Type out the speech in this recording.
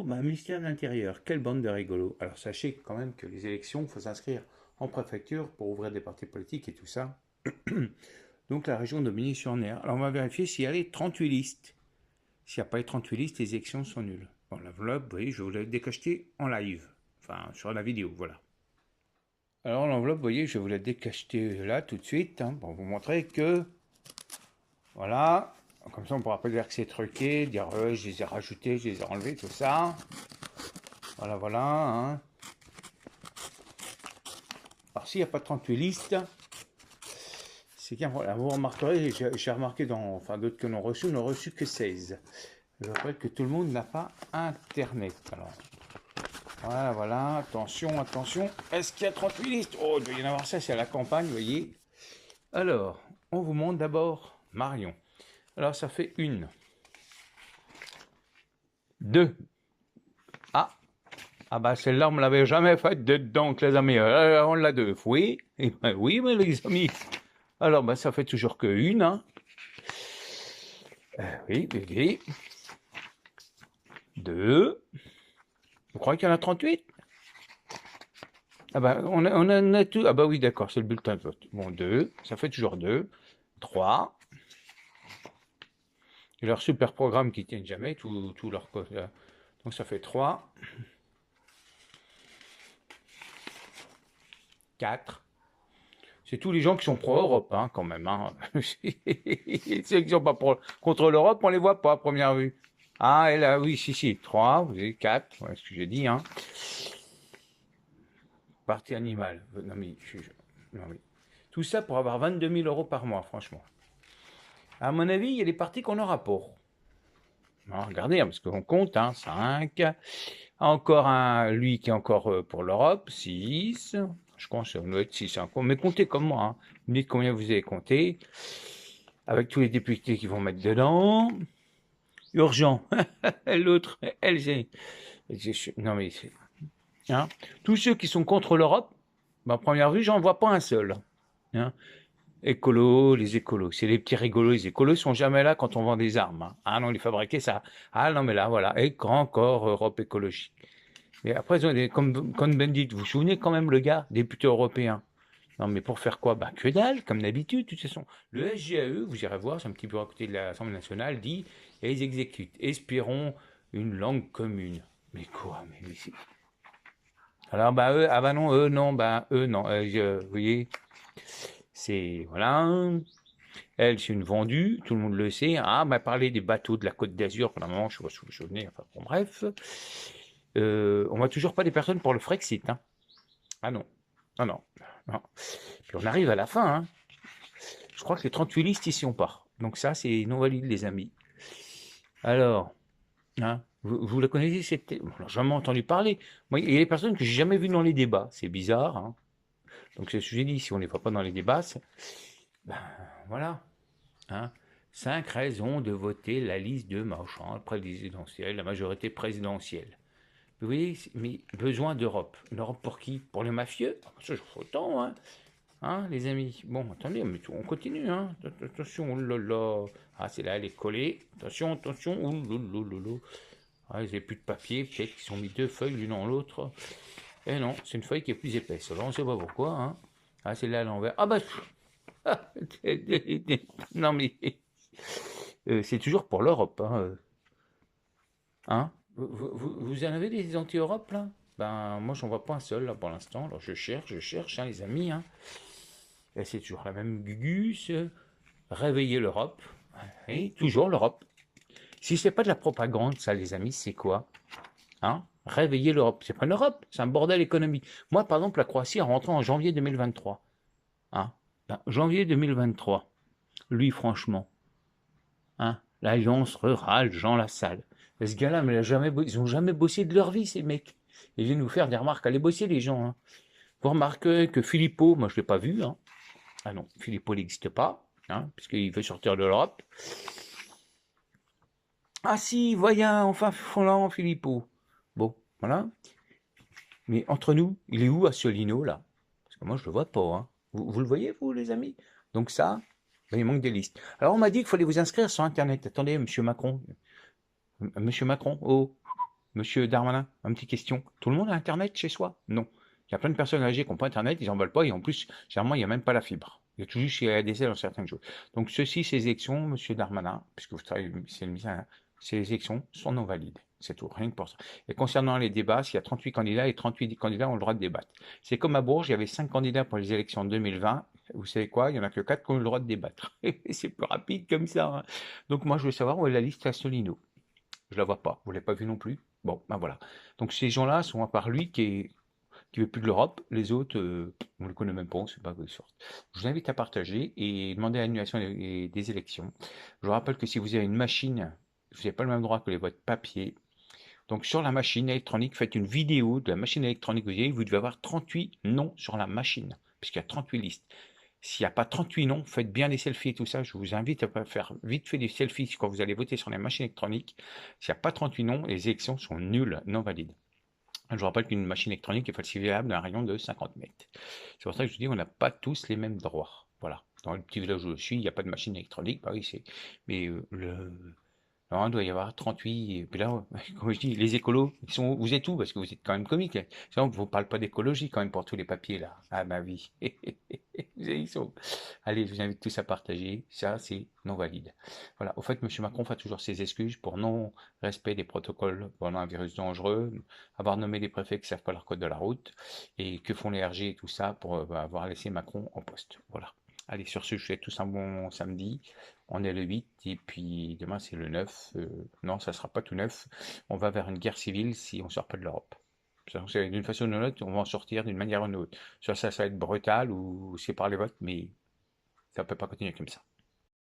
bah, ministère de l'Intérieur, quelle bande de rigolos. Alors sachez quand même que les élections, il faut s'inscrire en préfecture pour ouvrir des partis politiques et tout ça. Donc la région de Bigny-sur-Ner. Alors on va vérifier s'il y a les 38 listes. S'il n'y a pas les 38 listes, les élections sont nulles. Bon, l'enveloppe, vous voyez, je vais vous la décacheter en live. Enfin, sur la vidéo, voilà. Alors l'enveloppe, vous voyez, je vais vous la décacheter là tout de suite, hein, pour vous montrer que, voilà, comme ça on ne pourra pas dire que c'est truqué, dire je les ai rajoutés, je les ai enlevés, tout ça. Voilà, voilà. Hein. Alors s'il n'y a pas 38 listes, c'est qu'un problème. Vous remarquerez, j'ai remarqué dans, enfin d'autres que l'on reçu, n'ont reçu que 16. Je rappelle que tout le monde n'a pas Internet. Alors, voilà, voilà, attention, attention. Est-ce qu'il y a 38 listes? Oh, il doit y en avoir ça, c'est à la campagne, vous voyez. Alors, on vous montre d'abord Marion. Alors, ça fait 1, 2. Ah bah celle-là, on ne me l'avait jamais faite dedans, les amis. On l'a 2. Oui, oui, mais les amis. Alors, bah, ça fait toujours que 1. Hein. Oui, oui, oui. 2. Vous croyez qu'il y en a 38? Ah bah, on a tout. Ah bah oui, d'accord, c'est le bulletin de vote. Bon, 2, ça fait toujours 2. 3. Et leur super programme qui ne tiennent jamais, tout leur code. Donc ça fait 3. 4. C'est tous les gens qui sont pro-Europe, hein, quand même. Hein. Ceux qui sont pas contre l'Europe, on les voit pas à première vue. Ah, et là, oui, si. 3, vous avez 4, voilà ce que j'ai dit. Hein. Partie animale. Non, mais, non, mais. Tout ça pour avoir 22 000 euros par mois, franchement. À mon avis, il y a des parties qu'on n'aura pas. Non, regardez, hein, parce qu'on compte, hein, 5. Encore un, lui qui est encore pour l'Europe, 6. Je pense que ça doit être 6. Hein. Mais comptez comme moi. Hein. Vous me dites combien vous avez compté. Avec tous les députés qui vont mettre dedans. Urgent. L'autre, elle, c'est. Non, mais c'est. Hein. Tous ceux qui sont contre l'Europe, à première vue, j'en vois pas un seul. Hein. Écolo, les écolos. C'est les petits rigolos. Les écolos ne sont jamais là quand on vend des armes. Hein. Ah non, les fabriquer, ça. Ah non, mais là, voilà. Et encore Europe écologique. Et après, comme Bendit, vous vous souvenez quand même le gars, député européen. Non, mais pour faire quoi? Ben, que dalle, comme d'habitude, de toute façon. Le SGAE, vous irez voir, c'est un petit peu à côté de l'Assemblée nationale, dit, et ils exécutent. Espérons une langue commune. Mais quoi? Mais alors, bah, eux, ah bah non, eux, non, bah, eux, non. Vous voyez, c'est, voilà. Elle, c'est une vendue, tout le monde le sait. Ah, bah, parler des bateaux de la Côte d'Azur, pendant un moment, je sais pas si vous vous souvenez, enfin, bon, bref. On voit toujours pas des personnes pour le Frexit, hein. Ah non. Ah non. Non. Puis on arrive à la fin, hein. Je crois que les 38 listes ici on part. Donc ça, c'est non valide, les amis. Alors, hein, vous la connaissez, c'était. On n'a jamais entendu parler. Moi, il y a des personnes que j'ai jamais vues dans les débats. C'est bizarre. Hein. Donc c'est ce que j'ai dit. Si on ne les voit pas dans les débats, ben voilà. Hein. 5 raisons de voter la liste de Marchand présidentielle, la majorité présidentielle. Vous voyez, mais besoin d'Europe. Une Europe pour qui? Pour les mafieux? Ça, je fais autant, hein. Hein, les amis? Bon, attendez, mais on continue, hein. Attention, oh là là. Ah, c'est là, elle est collée. Attention, attention. Oh là là là là. Ah, ils n'avaient plus de papier. Peut-être qu'ils ont mis 2 feuilles l'une dans l'autre. Eh non, c'est une feuille qui est plus épaisse. Alors, on ne sait pas pourquoi, hein. Ah, c'est là à l'envers. Ah bah. Non, mais. C'est toujours pour l'Europe, hein. Hein? Vous en avez des anti-Europe, là? Ben, moi, j'en vois pas un seul, là, pour l'instant. Alors, je cherche, hein, les amis, hein. Et c'est toujours la même gugus. Réveiller l'Europe. Et toujours l'Europe. Si c'est pas de la propagande, ça, les amis, c'est quoi? Hein? Réveiller l'Europe. C'est pas l'Europe, c'est un bordel économique. Moi, par exemple, la Croatie est rentrée en janvier 2023. Hein? Ben, janvier 2023. Lui, franchement. Hein? L'Alliance rurale, Jean Lassalle. Et ce gars-là, mais ils n'ont jamais bossé de leur vie, ces mecs. Ils viennent nous faire des remarques. Allez bosser, les gens. Hein. Vous remarquez que Philippot, moi, je ne l'ai pas vu. Hein. Ah non, Philippot n'existe pas, hein, puisqu'il veut sortir de l'Europe. Ah si, voyons, enfin, Roland Philippot. Bon, voilà. Mais entre nous, il est où Asselineau, là? Parce que moi, je ne le vois pas. Hein. Vous le voyez, vous, les amis? Donc ça, ben, il manque des listes. Alors, on m'a dit qu'il fallait vous inscrire sur Internet. Attendez, monsieur Macron. Monsieur Macron, oh. Monsieur Darmanin, une petite question. Tout le monde a Internet chez soi? Non. Il y a plein de personnes âgées qui n'ont pas Internet, ils n'en veulent pas, et en plus, généralement, il n'y a même pas la fibre. Il y a toujours chez ADSL dans certaines choses. Donc, ces élections, Monsieur Darmanin, puisque vous travaillez, c'est le mien, ces élections sont non valides. C'est tout, rien que pour ça. Et concernant les débats, s'il y a 38 candidats et 38 candidats ont le droit de débattre. C'est comme à Bourges, il y avait 5 candidats pour les élections de 2020. Vous savez quoi? Il n'y en a que 4 qui ont le droit de débattre. C'est plus rapide comme ça, hein. Donc, moi, je veux savoir où est la liste Asselineau. Je la vois pas. Vous l'avez pas vue non plus? Bon, ben voilà. Donc ces gens-là sont à part lui qui veut plus de l'Europe. Les autres, on ne les connaît même pas, on ne sait pas d'où ils sortent. Je vous invite à partager et demander l'annulation des élections. Je vous rappelle que si vous avez une machine, vous n'avez pas le même droit que les votes papier. Donc sur la machine électronique, faites une vidéo de la machine électronique que vous avez, vous devez avoir 38 noms sur la machine, puisqu'il y a 38 listes. S'il n'y a pas 38 noms, faites bien des selfies et tout ça. Je vous invite à faire vite fait des selfies quand vous allez voter sur les machines électroniques. S'il n'y a pas 38 noms, les élections sont nulles, non valides. Je vous rappelle qu'une machine électronique est falsifiable d'un rayon de 50 mètres. C'est pour ça que je dis qu'on n'a pas tous les mêmes droits. Voilà. Dans le petit village où je suis, il n'y a pas de machine électronique. Bah oui, c'est. Mais non, il doit y avoir 38. Et puis là, comme je dis, les écolos, vous êtes où? Parce que vous êtes quand même comique, hein. Sinon, vous ne parlez pas d'écologie quand même pour tous les papiers là. Ah ma vie. Ils sont. Allez, je vous invite tous à partager. Ça, c'est non valide. Voilà. Au fait, M. Macron fait toujours ses excuses pour non-respect des protocoles pendant un virus dangereux, avoir nommé des préfets qui ne savent pas leur code de la route, et que font les RG et tout ça pour avoir laissé Macron en poste. Voilà. Allez, sur ce, je vous souhaite tous un bon samedi. On est le 8 et puis demain c'est le 9. Non, ça sera pas tout neuf. On va vers une guerre civile si on sort pas de l'Europe. D'une façon ou d'une autre, on va en sortir d'une manière ou d'une autre. Soit ça va être brutal ou c'est par les votes, mais ça ne peut pas continuer comme ça.